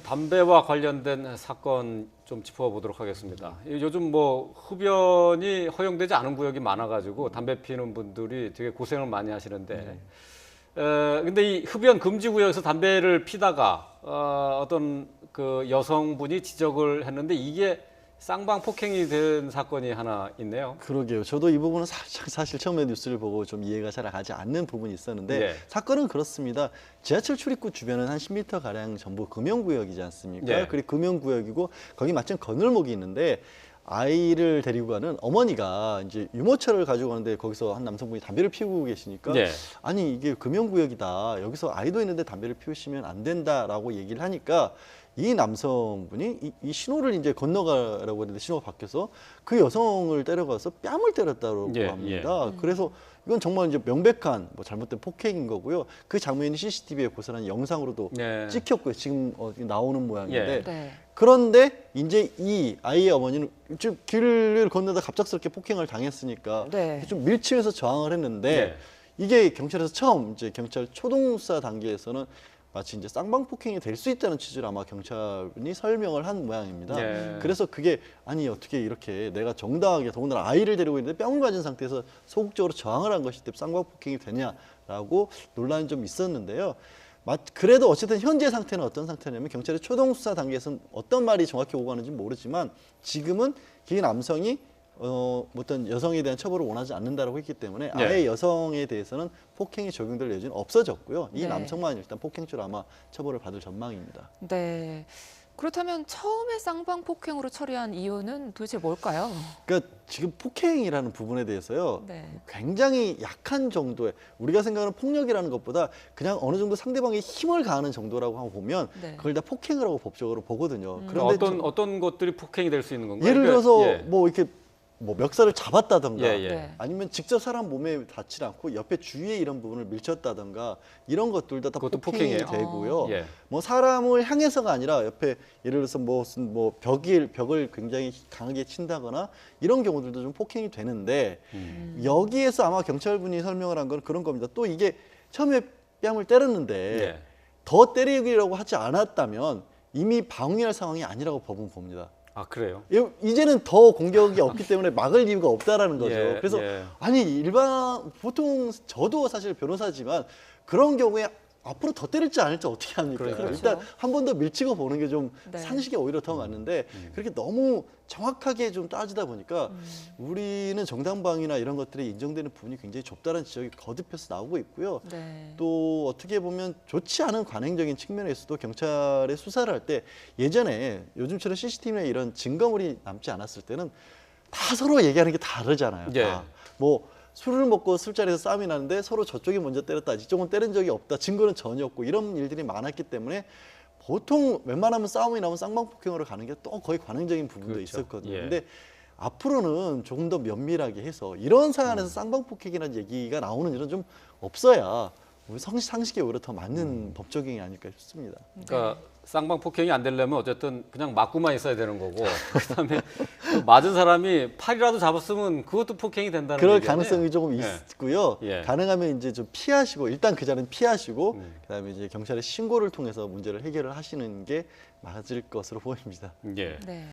담배와 관련된 사건 좀 짚어보도록 하겠습니다. 요즘 뭐 흡연이 허용되지 않은 구역이 많아가지고 담배 피우는 분들이 되게 고생을 많이 하시는데, 근데 이 흡연 금지 구역에서 담배를 피다가 어떤 그 여성분이 지적을 했는데 이게 쌍방 폭행이 된 사건이 하나 있네요. 그러게요. 저도 이 부분은 살짝 사실 처음에 뉴스를 보고 좀 이해가 잘 가지 않는 부분이 있었는데 예. 사건은 그렇습니다. 지하철 출입구 주변은 한 10m 가량 전부 금연구역이지 않습니까? 예. 그리고 금연구역이고 거기 마침 건널목이 있는데 아이를 데리고 가는 어머니가 이제 유모차를 가지고 가는데 거기서 한 남성분이 담배를 피우고 계시니까 예. 아니 이게 금연구역이다. 여기서 아이도 있는데 담배를 피우시면 안 된다라고 얘기를 하니까 이 남성분이 이 신호를 이제 건너가라고 했는데 신호가 바뀌어서 그 여성을 때려가서 뺨을 때렸다고 예, 합니다. 그래서 이건 정말 이제 명백한 뭐 잘못된 폭행인 거고요. 그 장면이 CCTV에 고스란히 영상으로도 예. 찍혔고요. 지금 나오는 모양인데 예. 네. 그런데 이제 이 아이의 어머니는 좀 길을 건너다 갑작스럽게 폭행을 당했으니까 네. 좀 밀치면서 저항을 했는데 예. 이게 경찰에서 처음 이제 경찰 초동수사 단계에서는 마치 이제 쌍방 폭행이 될 수 있다는 취지로 아마 경찰이 설명을 한 모양입니다. 예. 그래서 그게 아니 어떻게 이렇게 내가 정당하게 더군다나 아이를 데리고 있는데 뺨을 맞은 상태에서 소극적으로 저항을 한 것이 쌍방 폭행이 되냐라고 논란이 좀 있었는데요. 그래도 어쨌든 현재 상태는 어떤 상태냐면 경찰의 초동 수사 단계에서는 어떤 말이 정확히 오고 가는지 모르지만 지금은 이 남성이 어떤 여성에 대한 처벌을 원하지 않는다라고 했기 때문에 네. 아예 여성에 대해서는 폭행이 적용될 여지는 없어졌고요. 이 네. 남성만 일단 폭행죄로 아마 처벌을 받을 전망입니다. 네. 그렇다면 처음에 쌍방 폭행으로 처리한 이유는 도대체 뭘까요? 그러니까 지금 폭행이라는 부분에 대해서요. 네. 굉장히 약한 정도의 우리가 생각하는 폭력이라는 것보다 그냥 어느 정도 상대방에 힘을 가하는 정도라고 하고 보면 네. 그걸 다 폭행이라고 법적으로 보거든요. 그런데 어떤 것들이 폭행이 될 수 있는 건가요? 예를 그러니까, 들어서 예. 뭐 이렇게 뭐 멱살을 잡았다던가 예, 예. 네. 아니면 직접 사람 몸에 닿지 않고 옆에 주위에 이런 부분을 밀쳤다던가 이런 것들도 다 그것도 폭행이 폭행이에요? 되고요. 예. 뭐 사람을 향해서가 아니라 옆에 예를 들어서 뭐 벽을 굉장히 강하게 친다거나 이런 경우들도 좀 폭행이 되는데 여기에서 아마 경찰분이 설명을 한 건 그런 겁니다. 또 이게 처음에 뺨을 때렸는데 예. 더 때리려고 하지 않았다면 이미 방위할 상황이 아니라고 법은 봅니다. 아, 그래요? 이제는 더 공격이 없기 때문에 막을 이유가 없다라는 거죠. 예, 그래서 예. 아니 보통 저도 사실 변호사지만 그런 경우에 앞으로 더 때릴지 않을지 어떻게 합니까? 그렇죠. 일단 한 번 더 밀치고 보는 게 좀 네. 상식에 오히려 더 맞는데 그렇게 너무 정확하게 좀 따지다 보니까 우리는 정당방위나 이런 것들이 인정되는 부분이 굉장히 좁다는 지적이 거듭해서 나오고 있고요. 네. 또 어떻게 보면 좋지 않은 관행적인 측면에서도 경찰의 수사를 할 때 예전에 요즘처럼 CCTV나 이런 증거물이 남지 않았을 때는 다 서로 얘기하는 게 다르잖아요. 예. 다. 뭐 술을 먹고 술자리에서 싸움이 나는데 서로 저쪽이 먼저 때렸다, 이쪽은 때린 적이 없다, 증거는 전혀 없고 이런 일들이 많았기 때문에 보통 웬만하면 싸움이 나면 쌍방폭행으로 가는 게 또 거의 관행적인 부분도 그렇죠. 있었거든요. 예. 근데 앞으로는 조금 더 면밀하게 해서 이런 사안에서 쌍방폭행이라는 얘기가 나오는 일은 좀 없어야 우리 상식에 오히려 더 맞는 법 적용이 아닐까 싶습니다. 그러니까 쌍방 폭행이 안 되려면 어쨌든 그냥 맞고만 있어야 되는 거고 그다음에 그 맞은 사람이 팔이라도 잡았으면 그것도 폭행이 된다는 그럴 얘기 아니에요? 가능성이 조금 예. 있고요. 예. 가능하면 이제 좀 피하시고 일단 그 자리는 피하시고 그다음에 이제 경찰에 신고를 통해서 문제를 해결을 하시는 게 맞을 것으로 보입니다. 예. 네.